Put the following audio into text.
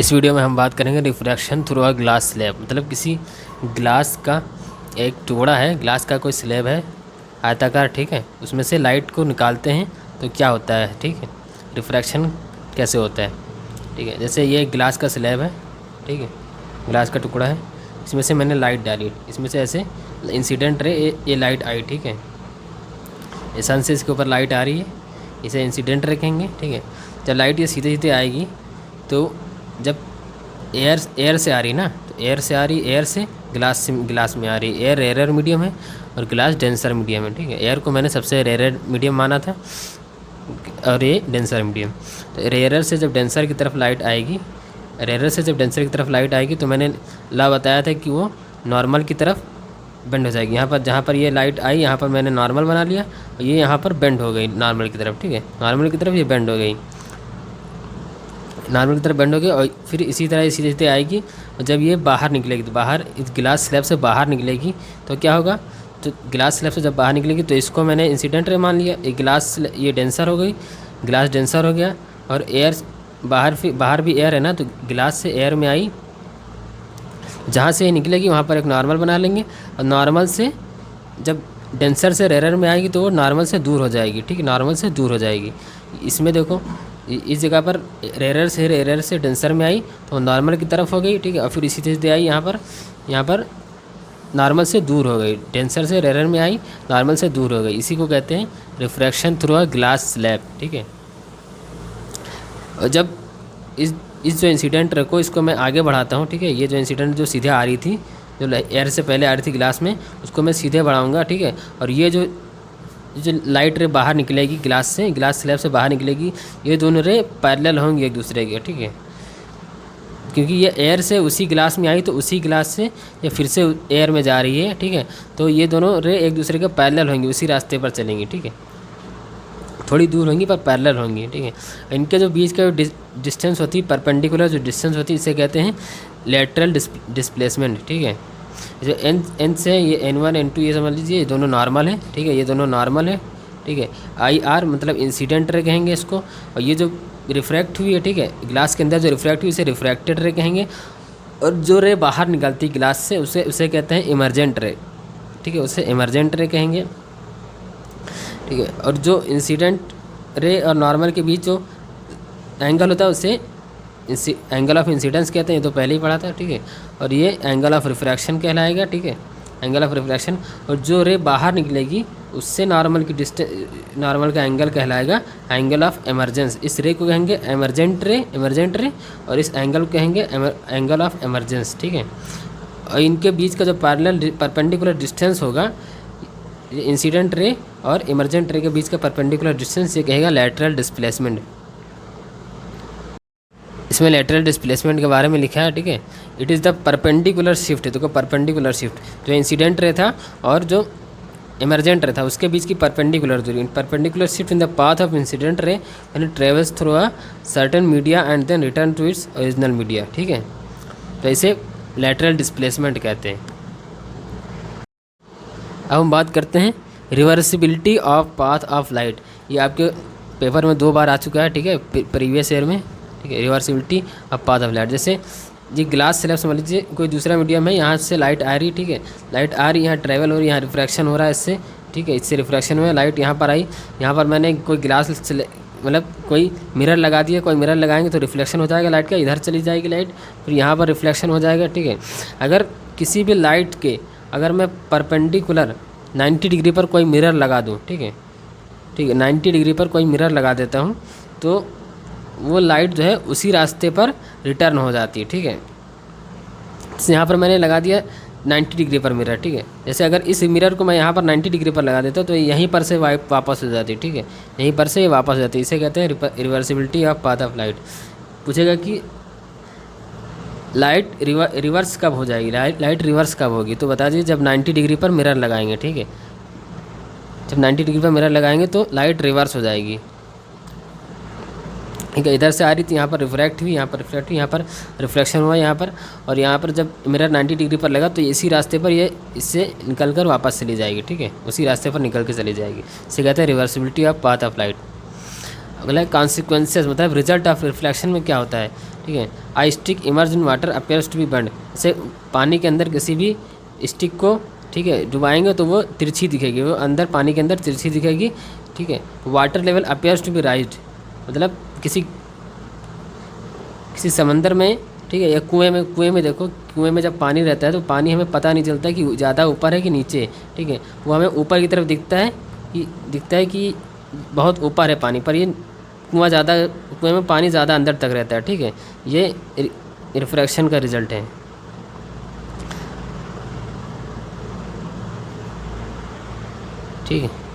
इस वीडियो में हम बात करेंगे refraction through a glass slab. मतलब किसी ग्लास का एक टुकड़ा है, ग्लास का कोई स्लैब है आयताकार, ठीक है, उसमें से लाइट को निकालते हैं तो क्या होता है, ठीक है, रिफ्रैक्शन कैसे होता है, ठीक है। जैसे ये ग्लास का स्लैब है, ठीक है, ग्लास का टुकड़ा है, इसमें से मैंने लाइट डाली, इसमें से ऐसे इंसिडेंट रे ये लाइट आई, ठीक है, ये सन से इसके ऊपर लाइट आ रही है, इसे इंसिडेंट रे कहेंगे, ठीक है। जब लाइट ये सीधे सीधे आएगी तो जब एयर से आ रही ना, तो एयर से आ रही, एयर से ग्लास में आ रही। एयर रेयर मीडियम है और ग्लास डेंसर मीडियम है, ठीक है। एयर को मैंने सबसे रेयर मीडियम माना था और ये डेंसर मीडियम। तो रेयर से जब डेंसर की तरफ लाइट आएगी, रेयर से जब डेंसर की तरफ लाइट आएगी तो मैंने बताया था कि वो नॉर्मल की तरफ बेंड हो जाएगी। यहाँ पर जहाँ पर ये लाइट आई, यहाँ पर मैंने नॉर्मल बना लिया और ये यहाँ पर बेंड हो गई नॉर्मल की तरफ, ठीक है, नॉर्मल की तरफ ये बेंड हो गई, नॉर्मल की तरफ बेंड हो गई। और फिर इसी तरह ये सीधे सीधे आएगी और जब ये बाहर निकलेगी तो बाहर इस ग्लास स्लैब से बाहर निकलेगी तो क्या होगा, तो ग्लास स्लैब से जब बाहर निकलेगी तो इसको मैंने इंसिडेंट रे मान लिया। ये ग्लास ये डेंसर हो गई, ग्लास डेंसर हो गया और एयर बाहर भी एयर है ना, तो ग्लास से एयर में आई, जहाँ से ये निकलेगी वहाँ पर एक नॉर्मल बना लेंगे और नॉर्मल से जब डेंसर से रेयर में आएगी तो वो नॉर्मल से दूर हो जाएगी, ठीक है, नॉर्मल से दूर हो जाएगी। इसमें देखो इस जगह पर रेयर से डेंसर में आई तो नॉर्मल की तरफ हो गई, ठीक है, और फिर इसी तरह से आई यहाँ पर नॉर्मल से दूर हो गई, डेंसर से रेयर में आई, नॉर्मल से दूर हो गई। इसी को कहते हैं refraction through a glass slab, ठीक है। और जब इस जो इंसिडेंट रखो इसको मैं आगे बढ़ाता हूँ, ठीक है। ये जो इंसिडेंट जो सीधे आ रही थी, जो एयर से पहले आ रही थी ग्लास में, उसको मैं सीधे बढ़ाऊँगा, ठीक है। और ये जो लाइट रे बाहर निकलेगी ग्लास से, ग्लास स्लैब से बाहर निकलेगी, ये दोनों रे पैरेलल होंगे एक दूसरे के, ठीक है, क्योंकि ये एयर से उसी ग्लास में आई तो उसी ग्लास से ये फिर से एयर में जा रही है, ठीक है। तो ये दोनों रे एक दूसरे के पैरेलल होंगी, उसी रास्ते पर चलेंगी, ठीक है, थोड़ी दूर होंगी पर पैरेलल होंगी, ठीक है। इनके जो बीच का डिस्टेंस होती है, परपेंडिकुलर जो डिस्टेंस होती है, इसे कहते हैं लेटरल डिस्प्लेसमेंट, ठीक है। जो एन से ये N1 N2 ये समझ लीजिए, ये दोनों नॉर्मल है, ठीक है, ये दोनों नॉर्मल है, ठीक है। IR मतलब इंसिडेंट रे कहेंगे इसको, और ये जो रिफ्रैक्ट हुई है, ठीक है, ग्लास के अंदर जो रिफ्रैक्ट हुई इसे रिफ्रैक्टेड रे कहेंगे, और जो रे बाहर निकलती ग्लास से उसे कहते हैं इमरजेंट रे, ठीक है, उसे इमरजेंट रे कहेंगे, ठीक है। और जो इंसिडेंट रे और नॉर्मल के बीच जो एंगल होता है उसे एंगल ऑफ इंसिडेंस कहते हैं, ये तो पहले ही पढ़ा था, ठीक है। और ये एंगल ऑफ रिफ्रैक्शन कहलाएगा, ठीक है, एंगल ऑफ रिफ्रैक्शन। और जो रे बाहर निकलेगी उससे नॉर्मल की नॉर्मल का एंगल कहलाएगा एंगल ऑफ एमरजेंस। इस रे को कहेंगे एमरजेंट रे और इस एंगल को कहेंगे एंगल ऑफ एमरजेंस, ठीक है। और इनके बीच का जो परपेंडिकुलर डिस्टेंस होगा, इंसिडेंट रे और इमरजेंट रे के बीच का परपेंडिकुलर डिस्टेंस ये कहेगा लेटरल डिस्प्लेसमेंट। इसमें लेटरल डिस्प्लेसमेंट के बारे में लिखा है, ठीक है। It is the perpendicular shift, तो परपेंडिकुलर शिफ्ट जो इंसिडेंट रे था और जो इमरजेंट रे था उसके बीच की परपेंडिकुलर दूरी, perpendicular shift in the path of incident ray when it travels through a certain media and then return to its original media, ठीक है। तो इसे लेटरल डिस्प्लेसमेंट कहते हैं। अब हम बात करते हैं reversibility of path of light. ये आपके पेपर में 2 बार आ चुका है, ठीक है, प्रीवियस ईयर में, ठीक है, reversibility of path of light. जैसे ये ग्लास स्लैब समझ लीजिए, कोई दूसरा मीडियम है, यहाँ से लाइट आ रही, ठीक है, लाइट आ रही, यहाँ ट्रैवल हो रही, यहाँ रिफ्रैक्शन हो रहा है इससे, ठीक है, इससे रिफ्रैक्शन हुआ, लाइट यहाँ पर आई, यहाँ पर मैंने कोई ग्लास मतलब कोई मिरर लगा दिया, कोई मिरर लगाएंगे तो रिफ्लेक्शन हो जाएगा लाइट का, इधर चली जाएगी लाइट, फिर यहाँ पर रिफ्लेक्शन हो जाएगा, ठीक है। अगर किसी भी लाइट के अगर मैं परपेंडिकुलर 90 डिग्री पर कोई मिरर लगा दूँ, ठीक है, 90 डिग्री पर कोई मिरर लगा देता हूँ तो वो लाइट जो है उसी रास्ते पर रिटर्न हो जाती है, ठीक है। तो यहाँ पर मैंने लगा दिया 90 डिग्री पर मिरर, ठीक है। जैसे अगर इस मिरर को मैं यहाँ पर 90 डिग्री पर लगा देता हूँ तो यहीं पर से वापस हो जाती है, ठीक है, यहीं पर से वापस हो जाती है। इसे कहते हैं reversibility of path of light. पूछेगा कि लाइट रिवर्स कब हो जाएगी, लाइट रिवर्स कब होगी, तो बता दीजिए जब 90 डिग्री पर मिरर लगाएंगे, ठीक है, जब 90 डिग्री पर मिरर लगाएंगे तो लाइट रिवर्स हो जाएगी, ठीक है। इधर से आ रही थी, यहाँ पर रिफ्रैक्ट हुई, यहाँ पर रिफ्लेक्ट हुई, यहाँ पर रिफ्लेक्शन हुआ यहाँ पर, और यहाँ पर जब मिरर 90 डिग्री पर लगा तो इसी रास्ते पर ये इससे निकल कर वापस चली जाएगी, ठीक है, उसी रास्ते पर निकल के चली जाएगी। इसे कहते हैं reversibility of path of light. अगला कॉन्सिक्वेंसेस मतलब रिजल्ट ऑफ रिफ्लेक्शन में क्या होता है, ठीक ठीक है। I stick emerge in water appears to be बर्न, जैसे पानी के अंदर किसी भी स्टिक को, ठीक है, डुबाएंगे तो वो तिरछी दिखेगी, वो अंदर पानी के अंदर तिरछी दिखेगी, ठीक है। Water level appears to be rise, मतलब किसी समंदर में, ठीक है, या कुएं में देखो, कुएं में जब पानी रहता है तो पानी हमें पता नहीं चलता कि ज़्यादा ऊपर है कि नीचे, ठीक है। वो हमें ऊपर की तरफ दिखता है कि बहुत ऊपर है पानी, पर ये कुएं में पानी ज़्यादा अंदर तक रहता है, ठीक है। ये रिफ्रैक्शन का रिजल्ट है, ठीक है।